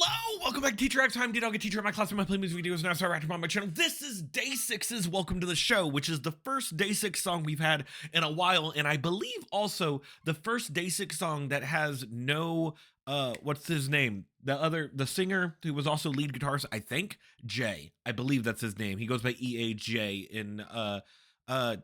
Hello! Welcome back to Teacher X. I'm Ddog, a teacher in my class, and I play music videos, and I start rapping on my channel. This is Day6's Welcome to the Show, which is the first Day6 song we've had in a while, and I believe also the first Day6 song that has no, what's his name? The singer who was also lead guitarist, I think, Jay. I believe that's his name. He goes by EAJ in,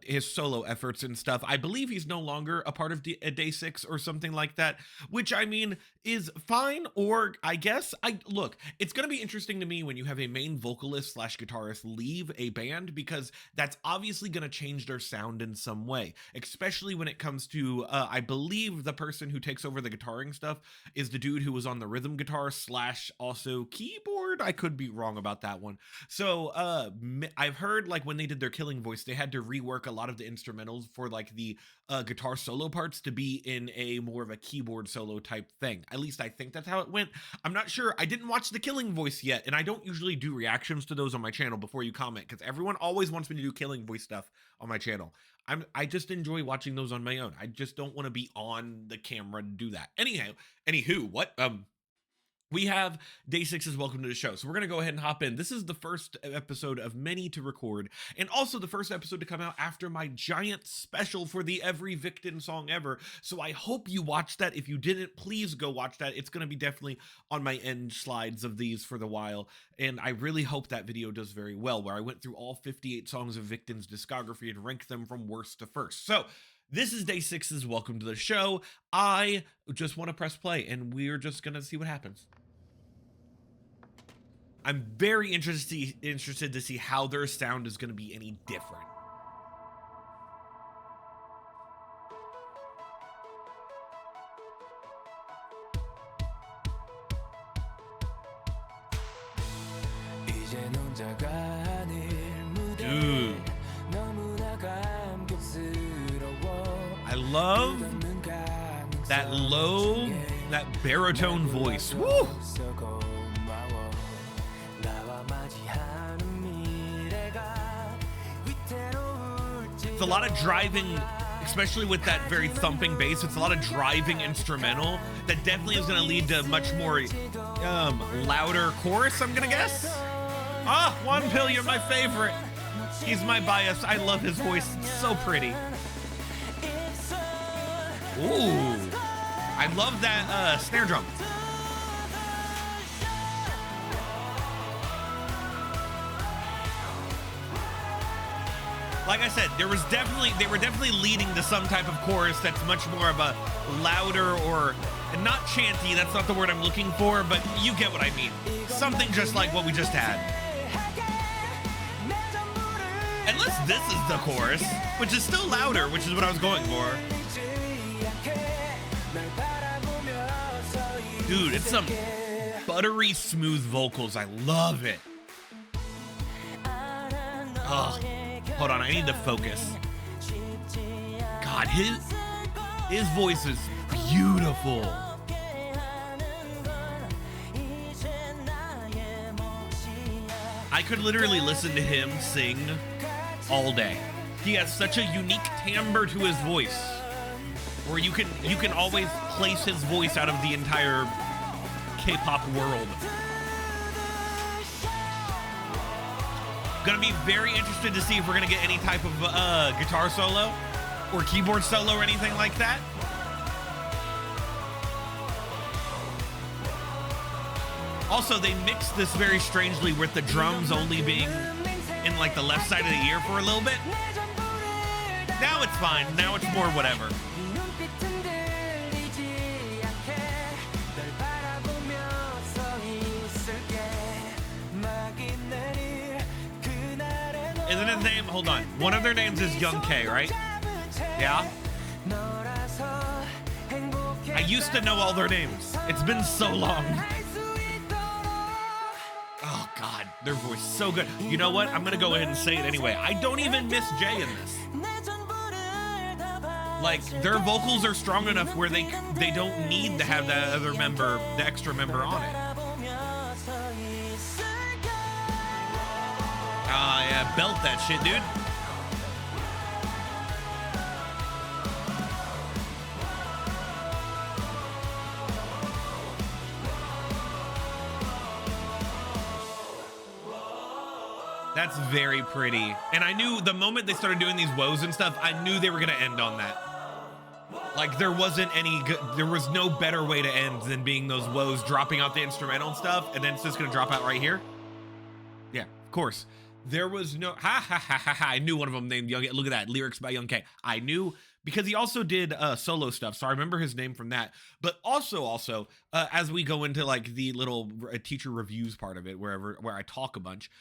his solo efforts and stuff. I believe he's no longer a part of Day6 or something like that, which I mean is fine. Or I guess look, it's going to be interesting to me when you have a main vocalist slash guitarist leave a band, because that's obviously going to change their sound in some way, especially when it comes to, I believe the person who takes over the guitaring stuff is the dude who was on the rhythm guitar slash also keyboard. I could be wrong about that one. So, I've heard like when they did their Killing Voice, they had to rework a lot of the instrumentals for like the guitar solo parts to be in a more of a keyboard solo type thing. At least I think that's how it went. I'm not sure. I didn't watch the Killing Voice yet, and I don't usually do reactions to those on my channel before you comment, because everyone always wants me to do Killing Voice stuff on my channel. I just enjoy watching those on my own. I just don't want to be on the camera to do that. Anywho, what? We have Day6's Welcome to the Show. So we're going to go ahead and hop in. This is the first episode of many to record, and also the first episode to come out after my giant special for the Every Victon Song Ever. So I hope you watched that. If you didn't, please go watch that. It's going to be definitely on my end slides of these for the while. And I really hope that video does very well, where I went through all 58 songs of Victon's discography and ranked them from worst to first. So this is Day6's Welcome to the Show. I just want to press play, and we're just going to see what happens. I'm very interested to see how their sound is going to be any different. Dude. I love that low, that baritone voice. Woo! It's a lot of driving, especially with that very thumping bass. It's a lot of driving instrumental that definitely is going to lead to much more louder chorus, I'm going to guess. One Pill, you're my favorite. He's my bias. I love his voice. It's so pretty. Ooh. I love that snare drum. Like I said, they were definitely leading to some type of chorus that's much more of a louder, or not chanty, that's not the word I'm looking for, but you get what I mean. Something just like what we just had. Unless this is the chorus, which is still louder, which is what I was going for. Dude, it's some buttery smooth vocals. I love it. Ugh. Hold on, I need to focus. God, his voice is beautiful. I could literally listen to him sing all day. He has such a unique timbre to his voice, where you can always place his voice out of the entire K-pop world. Gonna be very interested to see if we're gonna get any type of guitar solo or keyboard solo or anything like that. Also, they mixed this very strangely with the drums only being in like the left side of the ear for a little bit. Now it's fine. Now it's more whatever. Isn't his name? Hold on. One of their names is Young K, right? Yeah? I used to know all their names. It's been so long. Oh, God. Their voice is so good. You know what? I'm going to go ahead and say it anyway. I don't even miss Jay in this. Like, their vocals are strong enough where they don't need to have that other member, the extra member on it. Yeah, belt that shit, dude. That's very pretty. And I knew the moment they started doing these woes and stuff, I knew they were gonna end on that. Like there wasn't any good, there was no better way to end than being those woes dropping out the instrumental and stuff, and then it's just gonna drop out right here. Yeah, of course. There was no, ha ha ha ha ha. I knew one of them named Young, look at that, lyrics by Young K. I knew, because he also did solo stuff, so I remember his name from that. But also, as we go into like the little teacher reviews part of it, where I talk a bunch,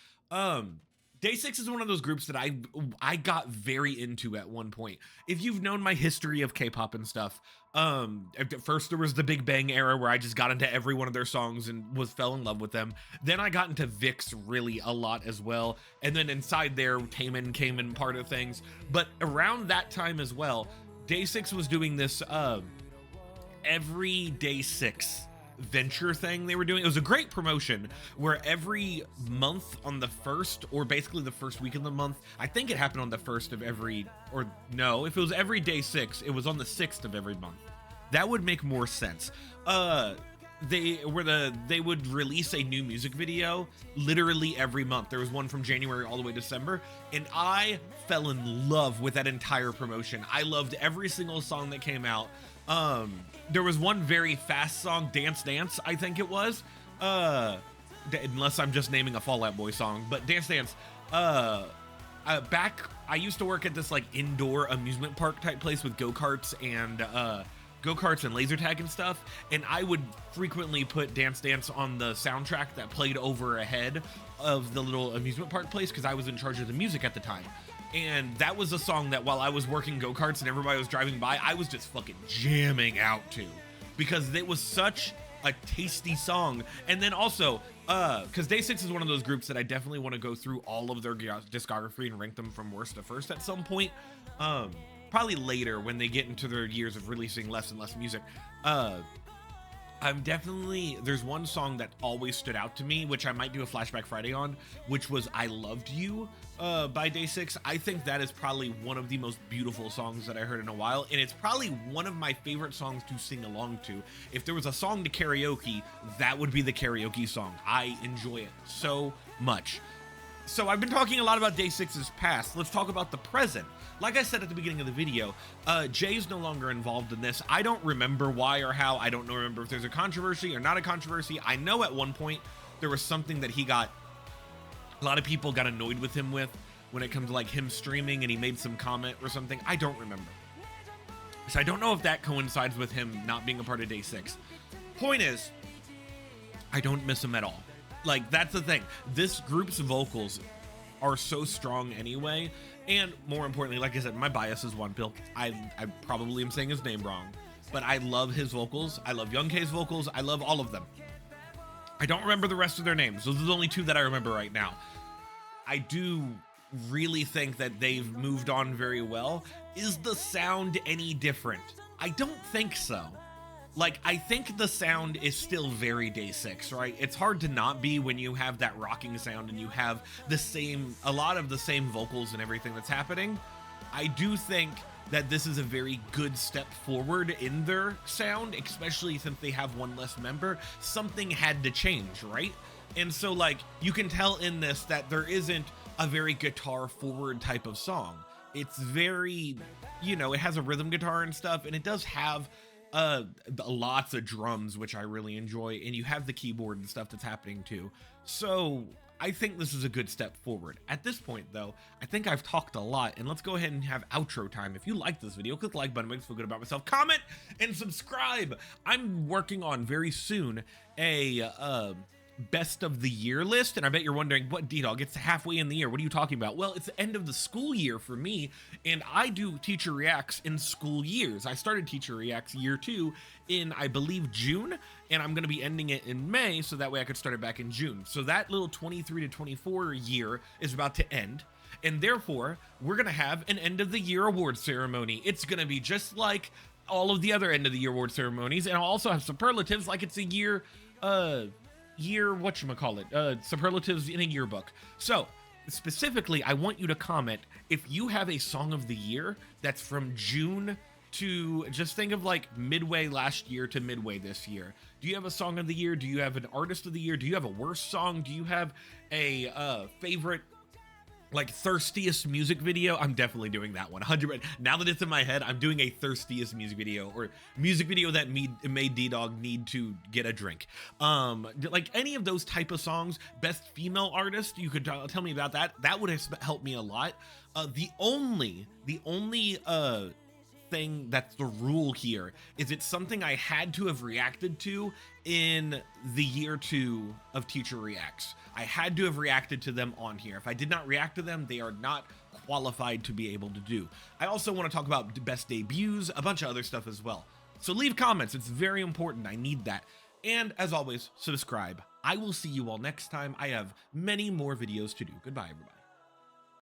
DAY6 is one of those groups that I got very into at one point. If you've known my history of K-pop and stuff, at first there was the Big Bang era where I just got into every one of their songs and fell in love with them. Then I got into VIX really a lot as well. And then inside there, Taemin came in part of things. But around that time as well, DAY6 was doing this every DAY6 venture thing they were doing. It was a great promotion where every month on the first, or basically the first week of the month, I think it happened on the first of every, or no, if it was every DAY6, it was on the 6th of every month. That would make more sense. They would release a new music video literally every month. There was one from January all the way to December, and I fell in love with that entire promotion. I loved every single song that came out. There was one very fast song, Dance Dance, I think it was, unless I'm just naming a Fall Out Boy song, but Dance Dance, back, I used to work at this like indoor amusement park type place with go-karts and laser tag and stuff, and I would frequently put Dance Dance on the soundtrack that played over ahead of the little amusement park place, because I was in charge of the music at the time. And that was a song that while I was working go-karts and everybody was driving by, I was just fucking jamming out to, because it was such a tasty song. And then also, because DAY6 is one of those groups that I definitely want to go through all of their discography and rank them from worst to first at some point. Probably later when they get into their years of releasing less and less music. There's one song that always stood out to me, which I might do a Flashback Friday on, which was I Loved You by DAY6. I think that is probably one of the most beautiful songs that I heard in a while, and it's probably one of my favorite songs to sing along to. If there was a song to karaoke, that would be the karaoke song. I enjoy it so much. So I've been talking a lot about DAY6's past. Let's talk about the present. Like I said at the beginning of the video, Jay's no longer involved in this. I don't remember why or how. I don't remember if there's a controversy or not a controversy. I know at one point there was something that a lot of people got annoyed with him with when it comes to like him streaming, and he made some comment or something. I don't remember. So I don't know if that coincides with him not being a part of DAY6. Point is, I don't miss him at all. Like, that's the thing. This group's vocals are so strong anyway. And more importantly, like I said, my bias is One Pill. I probably am saying his name wrong, but I love his vocals. I love Young K's vocals. I love all of them. I don't remember the rest of their names. Those are the only two that I remember right now. I do really think that they've moved on very well. Is the sound any different? I don't think so. Like, I think the sound is still very DAY6, right? It's hard to not be when you have that rocking sound and you have a lot of the same vocals and everything that's happening. I do think that this is a very good step forward in their sound, especially since they have one less member. Something had to change, right? And so, like, you can tell in this that there isn't a very guitar forward type of song. It's very, it has a rhythm guitar and stuff, and it does have lots of drums, which I really enjoy, and you have the keyboard and stuff that's happening too. So I think this is a good step forward. At this point though, I think I've talked a lot, and let's go ahead and have outro time. If you like this video, click the like button, makes me feel good about myself, comment and subscribe. I'm working on very soon a best of the year list, and I bet you're wondering, what, Ddog, it's halfway in the year, what are you talking about? Well, it's the end of the school year for me, and I do Teacher Reacts in school years. I started Teacher Reacts year 2 in, I believe, June, and I'm going to be ending it in May, so that way I could start it back in June. So that little 23 to 24 year is about to end, and therefore we're going to have an end of the year award ceremony. It's going to be just like all of the other end of the year award ceremonies, and I'll also have superlatives like it's a year superlatives in a yearbook. So specifically, I want you to comment if you have a song of the year that's from June to, just think of like midway last year to midway this year. Do you have a song of the year? Do you have an artist of the year? Do you have a worst song? Do you have a favorite like thirstiest music video, I'm definitely doing that one. 100. Now that it's in my head, I'm doing a thirstiest music video, or music video that made Ddog need to get a drink. Like any of those type of songs. Best female artist, you could tell me about that. That would have helped me a lot. The only thing that's the rule here is it's something I had to have reacted to in the year 2 of Teacher Reacts. I had to have reacted to them on here. If I did not react to them, they are not qualified to be able to do. I also want to talk about best debuts, a bunch of other stuff as well. So leave comments, it's very important, I need that. And as always, subscribe. I will see you all next time. I have many more videos to do. Goodbye, everybody.